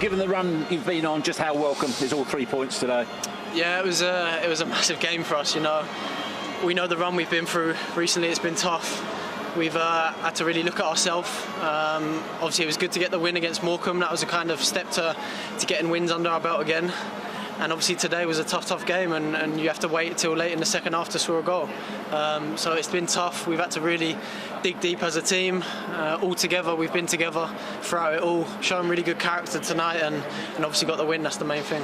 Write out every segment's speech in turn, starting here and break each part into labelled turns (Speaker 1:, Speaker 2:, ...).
Speaker 1: Given the run you've been on, just how welcome is all 3 points today?
Speaker 2: Yeah, it was a massive game for us. You know, we know the run we've been through recently. It's been tough. We've had to really look at ourselves. Obviously, it was good to get the win against Morecambe. That was a kind of step to getting wins under our belt again. And obviously today was a tough game, and you have to wait till late in the second half to score a goal. So it's been tough. We've had to really dig deep as a team. All together, we've been together throughout it all, shown really good character tonight, and obviously got the win. That's the main thing.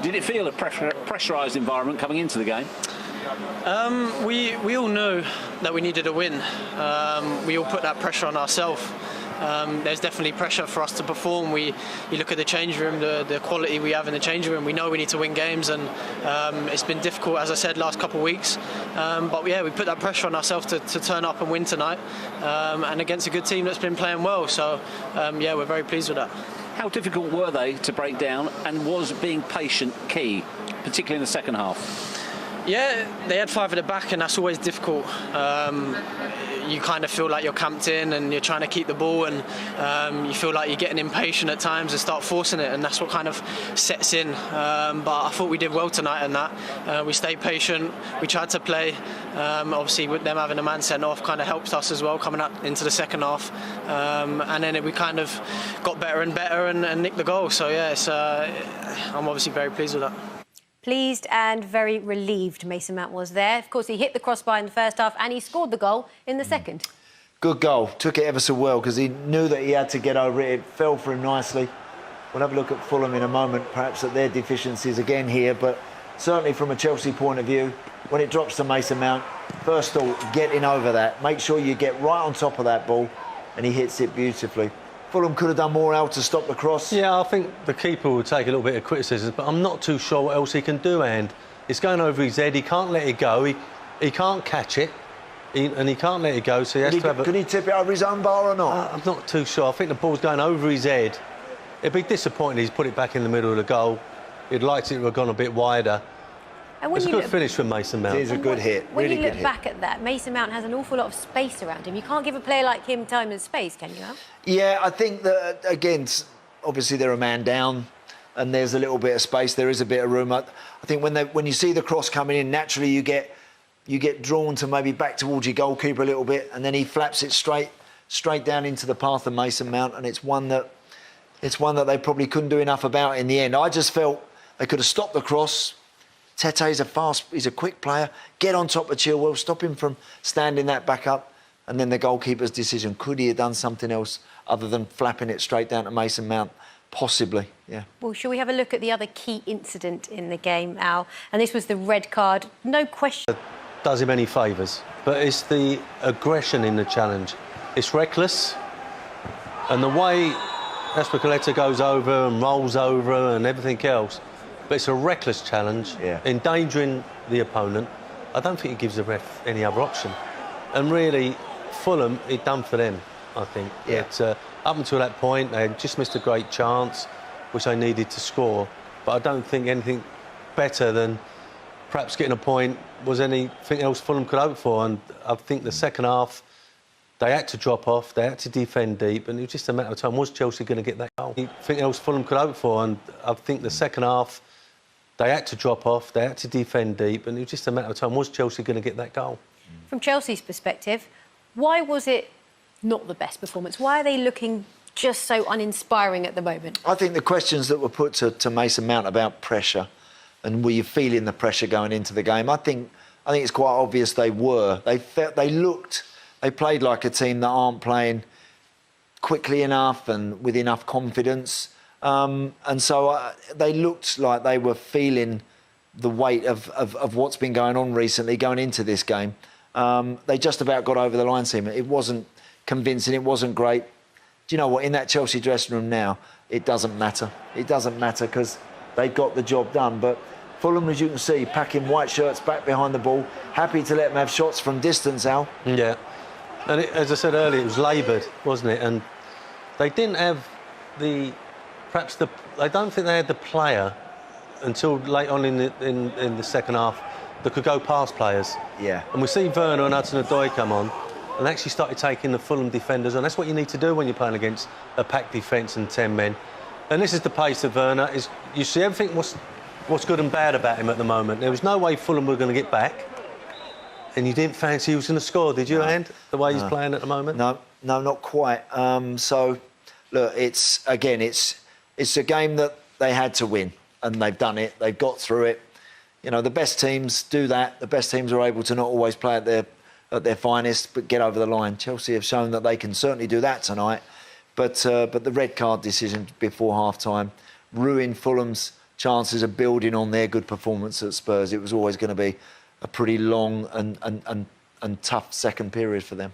Speaker 1: Did it feel a pressurised environment coming into the game?
Speaker 2: We all knew that we needed a win. We all put that pressure on ourselves. There's definitely pressure for us to perform. You look at the change room, the quality we have in the change room. We know we need to win games, and it's been difficult, as I said, last couple of weeks. But yeah, we put that pressure on ourselves to turn up and win tonight, and against a good team that's been playing well. So yeah, we're very pleased with that.
Speaker 1: How difficult were they to break down, and was being patient key, particularly in the second half?
Speaker 2: Yeah, they had 5 at the back, and that's always difficult. You kind of feel like you're camped in and you're trying to keep the ball, and you feel like you're getting impatient at times and start forcing it, and that's what kind of sets in. But I thought we did well tonight in that. We stayed patient, we tried to play. Obviously, with them having a man sent off kind of helped us as well coming up into the second half. And then we kind of got better and better and nicked the goal. So yeah, I'm obviously very pleased with that.
Speaker 3: Pleased and very relieved Mason Mount was there. Of course, he hit the crossbar in the first half and he scored the goal in the second.
Speaker 4: Good goal. Took it ever so well because he knew that he had to get over it. It fell for him nicely. We'll have a look at Fulham in a moment, perhaps at their deficiencies again here, but certainly from a Chelsea point of view, when it drops to Mason Mount, first thought, getting over that. Make sure you get right on top of that ball, and he hits it beautifully. Fulham could have done more, Al, to stop the cross.
Speaker 5: Yeah, I think the keeper would take a little bit of criticism, but I'm not too sure what else he can do, and it's going over his head. He can't let it go. He can't catch it, and he can't let it go, so he has to have a...
Speaker 4: Could he tip it over his own bar or not?
Speaker 5: I'm not too sure. I think the ball's going over his head. It'd be disappointing he's put it back in the middle of the goal. He'd liked it to have gone a bit wider. And it's a good finish from Mason Mount.
Speaker 4: It is a good hit,
Speaker 3: when
Speaker 4: really good hit.
Speaker 3: When you look back at that, Mason Mount has an awful lot of space around him. You can't give a player like him time and space, can you, Al?
Speaker 4: Yeah, I think that, again, obviously they're a man down and there's a little bit of space, there is a bit of room. I think when you see the cross coming in, naturally you get drawn to maybe back towards your goalkeeper a little bit, and then he flaps it straight down into the path of Mason Mount, and it's one that they probably couldn't do enough about in the end. I just felt they could have stopped the cross. Tete's he's a quick player. Get on top of Chilwell, stop him from standing that back up. And then the goalkeeper's decision. Could he have done something else other than flapping it straight down to Mason Mount? Possibly, yeah.
Speaker 3: Well, shall we have a look at the other key incident in the game, Al? And this was the red card. No question.
Speaker 5: Does him any favours, but it's the aggression in the challenge. It's reckless, and the way Azpilicueta goes over and rolls over and everything else, but it's a reckless challenge, endangering the opponent. I don't think it gives the ref any other option. And really, Fulham, it done for them, I think.
Speaker 4: Yeah.
Speaker 5: Up until that point, they had just missed a great chance, which they needed to score. But I don't think anything better than perhaps getting a point was anything else Fulham could hope for. And I think the second half, they had to drop off, they had to defend deep, and it was just a matter of time. Was Chelsea going to get that goal? Anything else Fulham could hope for? And I think the second half, they had to drop off, they had to defend deep, and it was just a matter of time. Was Chelsea going to get that goal?
Speaker 3: From Chelsea's perspective, why was it not the best performance? Why are they looking just so uninspiring at the moment?
Speaker 4: I think the questions that were put to Mason Mount about pressure, and were you feeling the pressure going into the game? I think it's quite obvious they were. They played like a team that aren't playing quickly enough and with enough confidence. And so they looked like they were feeling the weight of what's been going on recently going into this game. They just about got over the line, Seaman. It wasn't convincing, it wasn't great. Do you know what? In that Chelsea dressing room now, it doesn't matter. It doesn't matter because they got the job done. But Fulham, as you can see, packing white shirts back behind the ball, happy to let them have shots from distance, Al.
Speaker 5: Yeah. And as I said earlier, it was laboured, wasn't it? And they didn't have I don't think they had the player until late on in the second half that could go past players.
Speaker 4: Yeah.
Speaker 5: And we see Werner and Hudson-Odoi come on and actually started taking the Fulham defenders on. That's what you need to do when you're playing against a packed defence and 10 men. And this is the pace of Werner. You see everything what's good and bad about him at the moment. There was no way Fulham were going to get back. And you didn't fancy he was going to score, did you, And the way he's playing at the moment?
Speaker 4: No, not quite. So, look, it's a game that they had to win, and they've done it. They've got through it. You know, the best teams do that. The best teams are able to not always play at their finest, but get over the line. Chelsea have shown that they can certainly do that tonight. But the red card decision before half-time ruined Fulham's chances of building on their good performance at Spurs. It was always going to be a pretty long and tough second period for them.